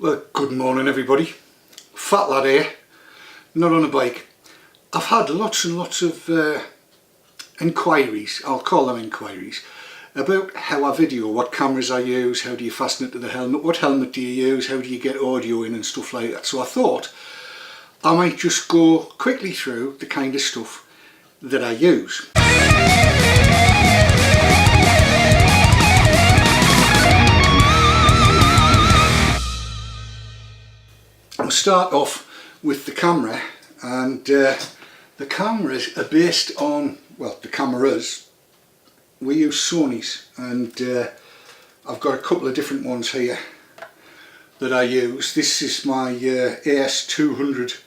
Well, good morning everybody. Fat lad here, not on a bike. I've had lots and lots of inquiries, I'll call them inquiries, about how I video, what cameras I use, how do you fasten it to the helmet, what helmet do you use, how do you get audio in and stuff like that. So I thought I might just go quickly through the kind of stuff that I use. I'll start off with the camera, and the cameras are based on, well, the cameras, we use Sony's, and I've got a couple of different ones here that I use. This is my AS200,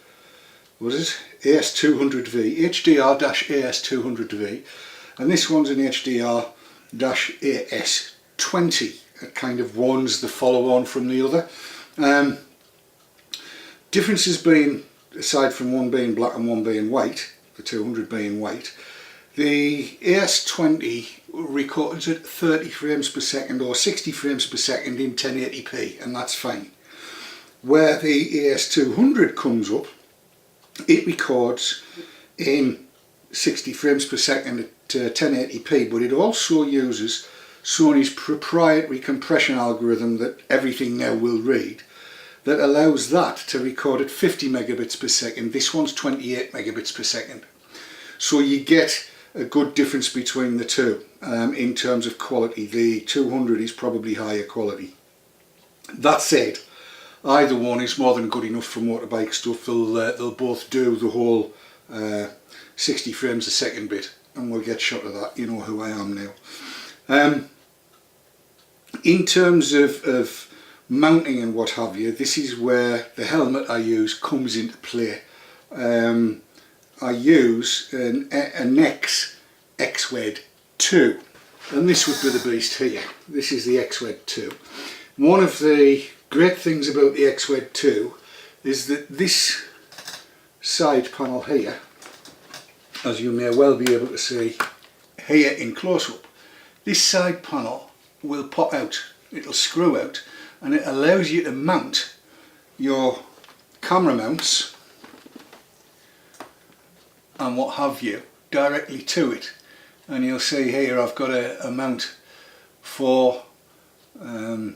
what is it? AS200V, HDR-AS200V, and this one's an HDR-AS20. It kind of one's the follow on from the other. Differences being, aside from one being black and one being white, the 200 being white, the AS20 records at 30 frames per second or 60 frames per second in 1080p, and that's fine. Where the AS200 comes up, it records in 60 frames per second at 1080p, but it also uses Sony's proprietary compression algorithm that everything now will read, that allows that to record at 50 megabits per second. This one's 28 megabits per second. So you get a good difference between the two in terms of quality. The 200 is probably higher quality. That said, either one is more than good enough for motorbike stuff. They'll both do the whole 60 frames a second bit, and we'll get shot of that. You know who I am now. In terms of mounting and what have you, this is where the helmet I use comes into play. I use an XWED 2, and this would be the beast here. This is the XWED 2. One of the great things about the XWED 2 is that this side panel here, as you may well be able to see here in close-up, this side panel will pop out, it'll screw out, and it allows you to mount your camera mounts and what have you directly to it. And you'll see here I've got a mount for the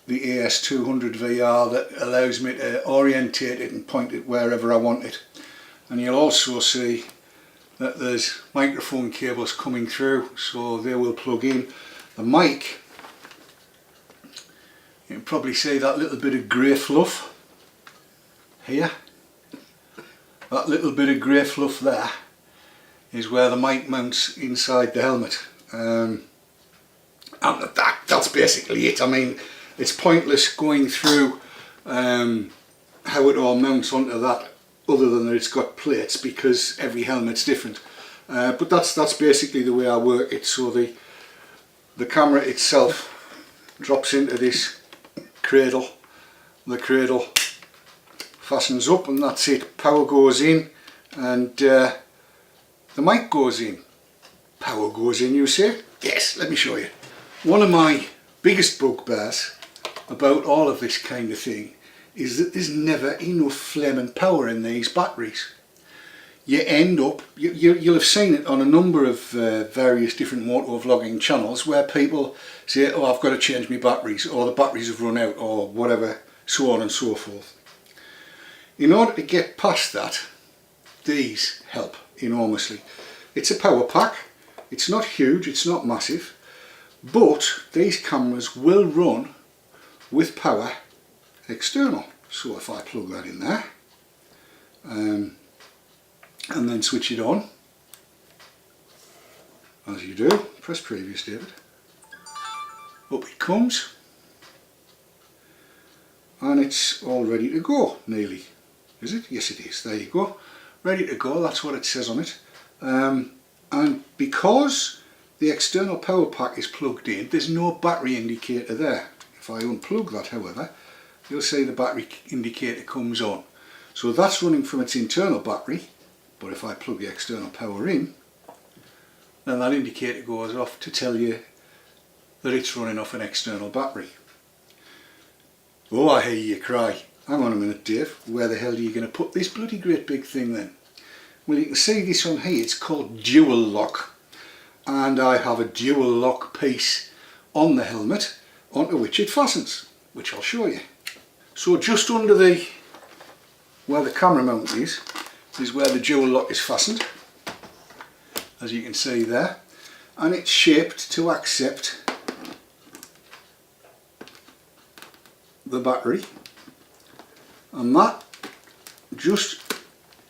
AS200 VR that allows me to orientate it and point it wherever I want it. And you'll also see that there's microphone cables coming through, so they will plug in. The mic, you can probably see that little bit of grey fluff here. That little bit of grey fluff there is where the mic mounts inside the helmet. And that's basically it. I mean, it's pointless going through how it all mounts onto that, other than that it's got plates, because every helmet's different. But that's basically the way I work it. So the camera itself drops into this cradle, the cradle fastens up, and that's it. Power goes in, and the mic goes in. Power goes in, you say? Yes, let me show you. One of my biggest bugbears about all of this kind of thing is that there's never enough flame and power in these batteries. You end up, you'll have seen it on a number of various different moto vlogging channels where people say, oh, I've got to change my batteries, or the batteries have run out, or whatever, so on and so forth. In order to get past that, these help enormously. It's a power pack, it's not huge, it's not massive, but these cameras will run with power external. So if I plug that in there, and then switch it on, as you do, press previous, David, up it comes, and it's all ready to go, nearly. Is it? Yes it is, there you go, ready to go, that's what it says on it. And because the external power pack is plugged in, there's no battery indicator there. If I unplug that, however, you'll see the battery indicator comes on. So that's running from its internal battery. But if I plug the external power in, then that indicator goes off to tell you that it's running off an external battery. Oh, I hear you cry. Hang on a minute, Dave. Where the hell are you going to put this bloody great big thing then? Well, you can see this on here. It's called dual lock. And I have a dual lock piece on the helmet onto which it fastens, which I'll show you. So just under where the camera mount is where the dual lock is fastened, as you can see there, and it's shaped to accept the battery, and that just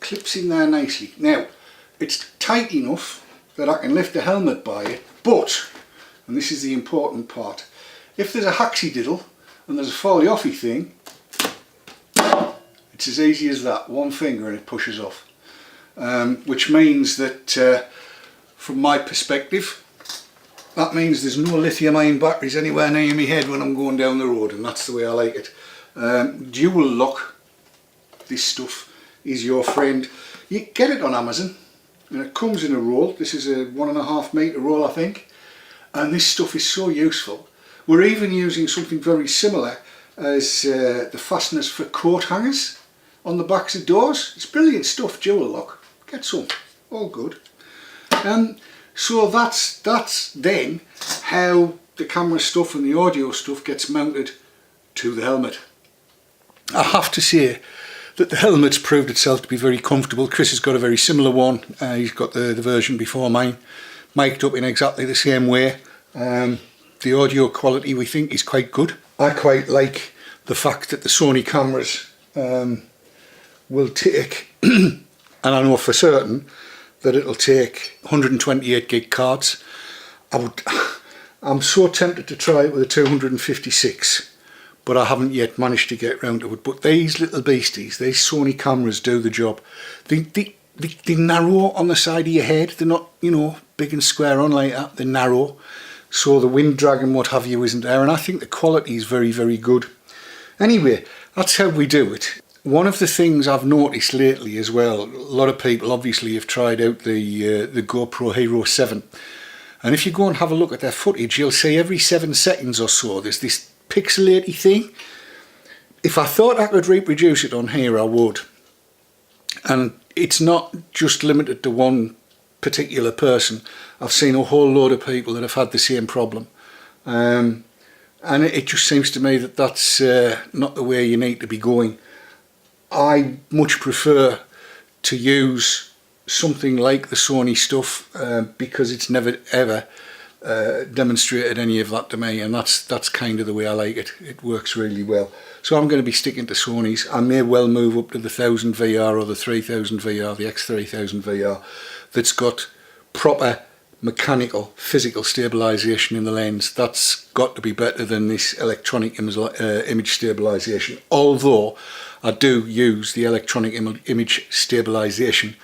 clips in there nicely. Now it's tight enough that I can lift the helmet by it, but, and this is the important part, if there's a haxy diddle and there's a folly offy thing, it's as easy as that, one finger and it pushes off. Which means that from my perspective, that means there's no lithium ion batteries anywhere near my head when I'm going down the road, and that's the way I like it. Dual lock, this stuff is your friend. You get it on Amazon and it comes in a roll. This is a 1.5 metre roll, I think, and this stuff is so useful. We're even using something very similar as the fasteners for coat hangers on the backs of doors. It's brilliant stuff, dual lock. Get some, all good. So that's then how the camera stuff and the audio stuff gets mounted to the helmet. I have to say that the helmet's proved itself to be very comfortable. Chris has got a very similar one. He's got the version before mine, mic'd up in exactly the same way. The audio quality we think is quite good. I quite like the fact that the Sony cameras will take, and I know for certain that it'll take 128 gig cards. I'm so tempted to try it with a 256, but I haven't yet managed to get round to it. But these little beasties, these Sony cameras do the job. They narrow on the side of your head. They're not, you know, big and square on like that. They're narrow, so the wind drag and what have you isn't there, and I think the quality is very, very good. Anyway, that's how we do it. One of the things I've noticed lately as well, a lot of people obviously have tried out the GoPro Hero 7, and if you go and have a look at their footage, you'll see every 7 seconds or so there's this pixelaty thing. If I thought I could reproduce it on here, I would. And it's not just limited to one particular person. I've seen a whole load of people that have had the same problem. And it just seems to me that that's not the way you need to be going. I much prefer to use something like the Sony stuff because it's never ever demonstrated any of that to me, and that's kind of the way I like it. It works really well. So I'm going to be sticking to Sony's. I may well move up to the 1000 VR or the 3000 VR, the X3000 VR, that's got proper mechanical, physical stabilisation in the lens. That's got to be better than this electronic image stabilisation. Although I do use the electronic image stabilisation.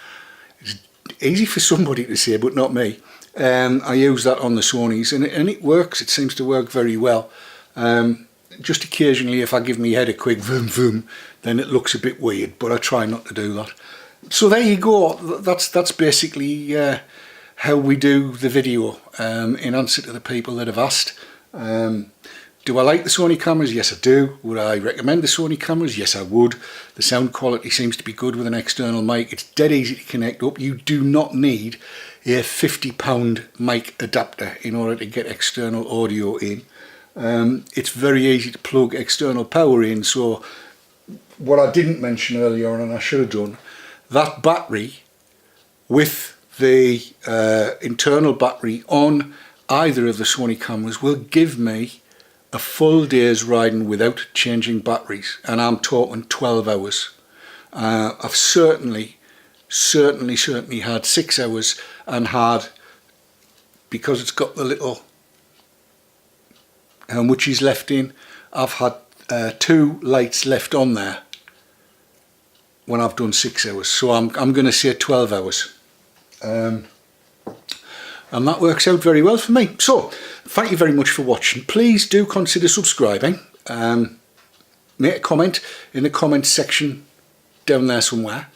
It's easy for somebody to say, but not me. I use that on the Sonys, and it works. It seems to work very well. Just occasionally, if I give my head a quick vroom vroom, then it looks a bit weird, but I try not to do that. So there you go. That's basically how we do the video in answer to the people that have asked. Do I like the Sony cameras? Yes, I do. Would I recommend the Sony cameras? Yes, I would. The sound quality seems to be good with an external mic. It's dead easy to connect up. You do not need a £50 mic adapter in order to get external audio in. It's very easy to plug external power in. So what I didn't mention earlier on, and I should have done, that battery with the internal battery on either of the Sony cameras will give me a full day's riding without changing batteries, and I'm talking 12 hours. I've certainly had 6 hours, and had, because it's got the little which is left in, I've had 2 lights left on there when I've done 6 hours. So I'm going to say 12 hours. And that works out very well for me. So thank you very much for watching. Please do consider subscribing. Make a comment in the comment section down there somewhere.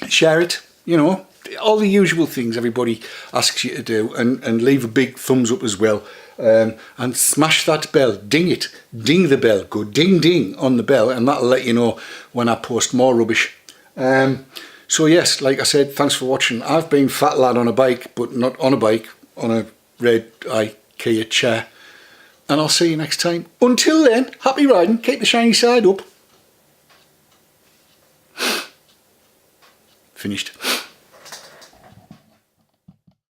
Share it, you know, all the usual things everybody asks you to do, and leave a big thumbs up as well. and smash that bell, ding it, ding the bell, go ding ding on the bell, and that'll let you know when I post more rubbish. So yes, like I said, thanks for watching. I've been Fat Lad on a bike, but not on a bike, on a red IKEA chair, and I'll see you next time. Until then, happy riding, keep the shiny side up. Finished.